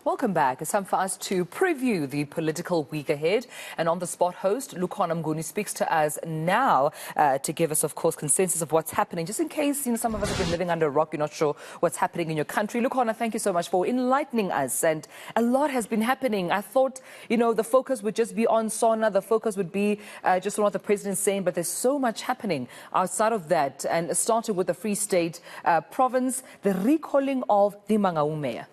Welcome back. It's time for us to preview the political week ahead. And on-the-spot host, Lukhona Mnguni, speaks to us now to give us, of course, consensus of what's happening. Just in case, some of us have been living under a rock, you're not sure what's happening in your country. Lukhona, thank you so much for enlightening us. And a lot has been happening. I thought, the focus would just be on SONA. The focus would be just on what the president's saying. But there's so much happening outside of that. And it started with the Free State province, the recalling of the Mangaung mayor.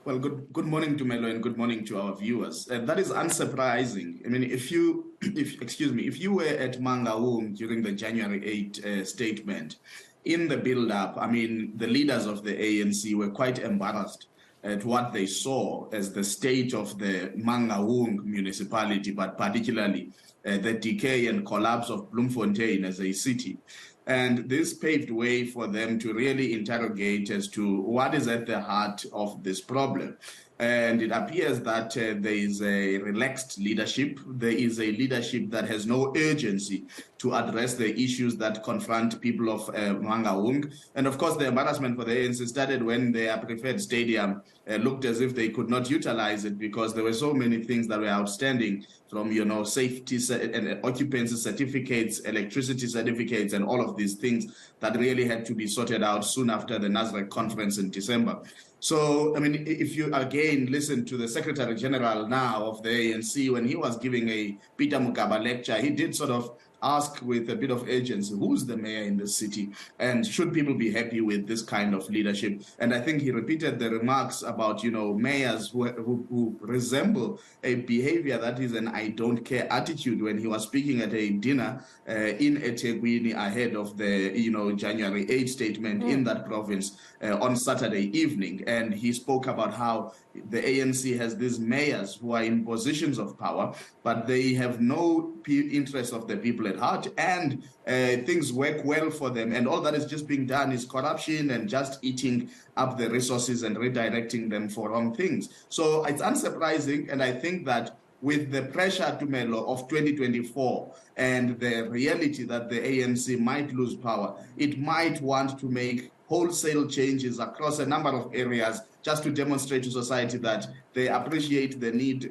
Well, good morning to Melo and good morning to our viewers. That is unsurprising. I mean, if you were at Mangaung during the January 8 statement, in the build-up, I mean, the leaders of the ANC were quite embarrassed at what they saw as the state of the Mangaung municipality, but particularly the decay and collapse of Bloemfontein as a city. And this paved way for them to really interrogate as to what is at the heart of this problem. And it appears that there is a relaxed leadership. There is a leadership that has no urgency to address the issues that confront people of Mangaung. And of course, the embarrassment for the ANC started when their preferred stadium looked as if they could not utilize it because there were so many things that were outstanding from, safety and occupancy certificates, electricity certificates, and all of these things that really had to be sorted out soon after the Nasrec conference in December. So, I mean, if you again listen to the Secretary General now of the ANC, when he was giving a Peter Mugaba lecture, he did sort of ask with a bit of urgency, who's the mayor in the city? And should people be happy with this kind of leadership? And I think he repeated the remarks about, mayors who resemble a behavior that is an I don't care attitude when he was speaking at a dinner in eThekwini ahead of the, January 8 statement in that province on Saturday evening. And he spoke about how the ANC has these mayors who are in positions of power, but they have no interest of the people at heart, and things work well for them. And all that is just being done is corruption and just eating up the resources and redirecting them for wrong things. So it's unsurprising, and I think that with the pressure to Melo of 2024 and the reality that the ANC might lose power, it might want to make wholesale changes across a number of areas just to demonstrate to society that they appreciate the need,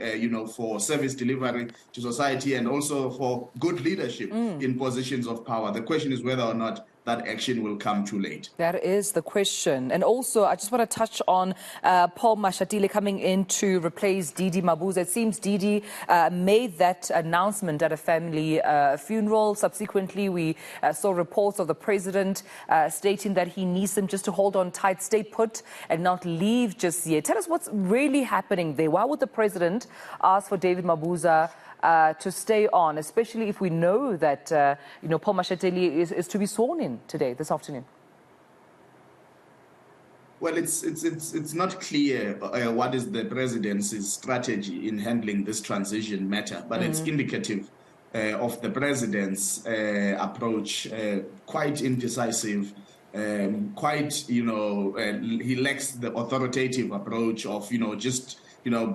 for service delivery to society and also for good leadership in positions of power. The question is whether or not that action will come too late. That is the question. And also, I just want to touch on Paul Mashatile coming in to replace Didi Mabuza. It seems Didi made that announcement at a family funeral. Subsequently, we saw reports of the president stating that he needs them just to hold on tight, stay put, and not leave just yet. Tell us what's really happening there. Why would the president ask for David Mabuza to stay on, especially if we know that, Paul Mashatile is to be sworn in today, this afternoon? Well, it's not clear what is the president's strategy in handling this transition matter, but it's indicative of the president's approach, quite indecisive, quite, he lacks the authoritative approach of,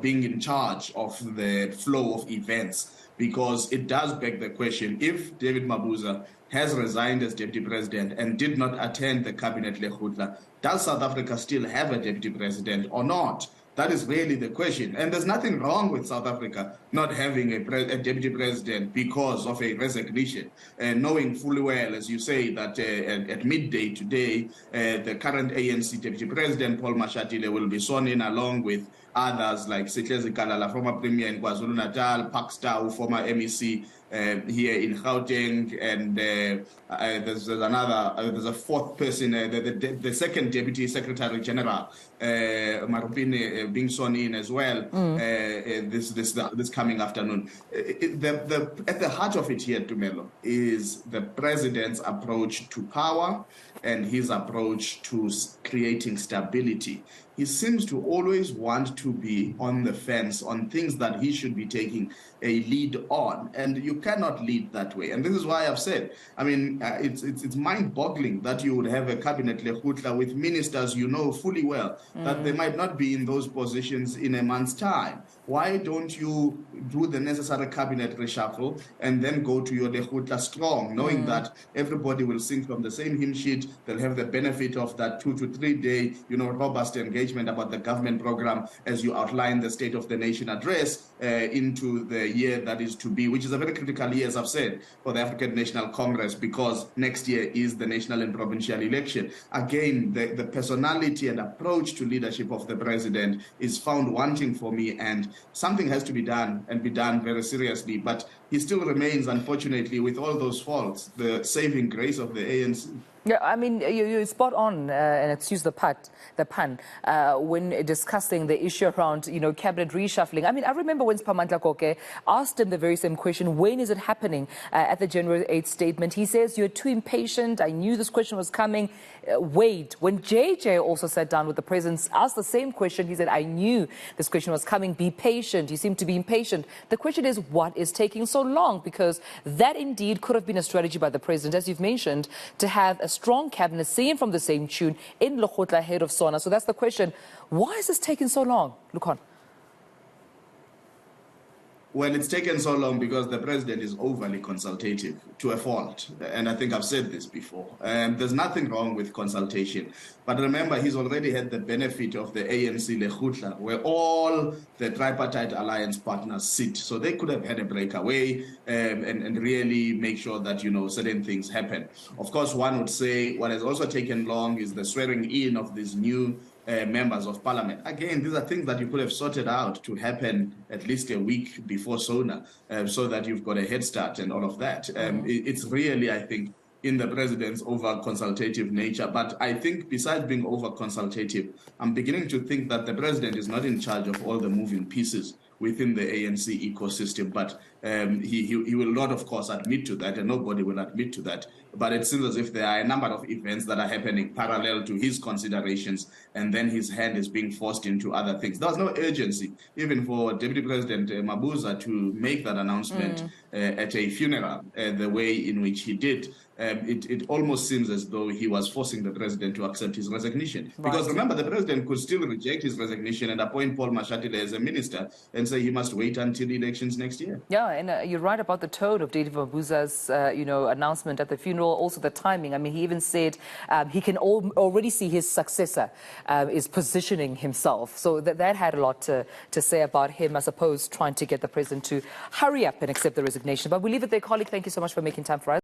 being in charge of the flow of events, because it does beg the question, if David Mabuza has resigned as deputy president and did not attend the cabinet lekgotla, does South Africa still have a deputy president or not? That is really the question. And there's nothing wrong with South Africa not having a deputy president because of a resignation. Knowing fully well, as you say, that at midday today, the current ANC deputy president, Paul Mashatile, will be sworn in along with others like Sitlezi Kalala, former premier in KwaZulu-Natal, Pakster, former MEC here in Gauteng, and there's a fourth person, the second deputy secretary general, Marupini, being sworn in as well this coming afternoon. At the heart of it here, Tumelo, is the president's approach to power and his approach to creating stability. He seems to always want to be on the fence on things that he should be taking lead on, and you cannot lead that way. And this is why I've said, I mean, it's mind-boggling that you would have a cabinet Lekgotla with ministers you know fully well that they might not be in those positions in a month's time. Why don't you do the necessary cabinet reshuffle and then go to your Lekgotla strong, knowing that everybody will sing from the same hymn sheet? They'll have the benefit of that 2 to 3 day, robust engagement about the government program as you outline the State of the Nation address into the year that is to be, which is a very critical year, as I've said, for the African National Congress, because next year is the national and provincial election. Again, the personality and approach to leadership of the president is found wanting for me, and something has to be done, and be done very seriously. But he still remains, unfortunately, with all those faults, the saving grace of the ANC. Yeah, I mean, you're spot on, and excuse the pun, when discussing the issue around, cabinet reshuffling. I mean, I remember when Spamandla Koke asked him the very same question, when is it happening, at the January 8th statement. He says, you're too impatient, I knew this question was coming, wait. When JJ also sat down with the president, asked the same question, he said, I knew this question was coming, be patient. You seem to be impatient. The question is, what is taking so long? Because that indeed could have been a strategy by the president, as you've mentioned, to have a strong cabinet singing from the same tune in Lekgotla ahead of SONA. So that's the question. Why is this taking so long, Lukhona? Well, it's taken so long because the president is overly consultative to a fault. And I think I've said this before. There's nothing wrong with consultation. But remember, he's already had the benefit of the ANC Lekgotla, where all the tripartite alliance partners sit. So they could have had a breakaway and really make sure that, certain things happen. Of course, one would say what has also taken long is the swearing in of these new members of parliament. Again, these are things that you could have sorted out to happen at least a week before SONA, so that you've got a head start and all of that. It's really, I think, in the president's over-consultative nature. But I think besides being over-consultative, I'm beginning to think that the president is not in charge of all the moving pieces within the ANC ecosystem. But he will not, of course, admit to that, and nobody will admit to that. But it seems as if there are a number of events that are happening parallel to his considerations, and then his hand is being forced into other things. There was no urgency, even for Deputy President Mabuza to make that announcement at a funeral, the way in which he did. It almost seems as though he was forcing the president to accept his resignation. Right. Because remember, the president could still reject his resignation and appoint Paul Mashatile as a minister and say he must wait until elections next year. Yeah, and you're right about the tone of David Mabuza's, announcement at the funeral, also the timing. I mean, he even said he can already see his successor is positioning himself. So that had a lot to say about him, I suppose, trying to get the president to hurry up and accept the resignation. But we leave it there, colleague. Thank you so much for making time for us.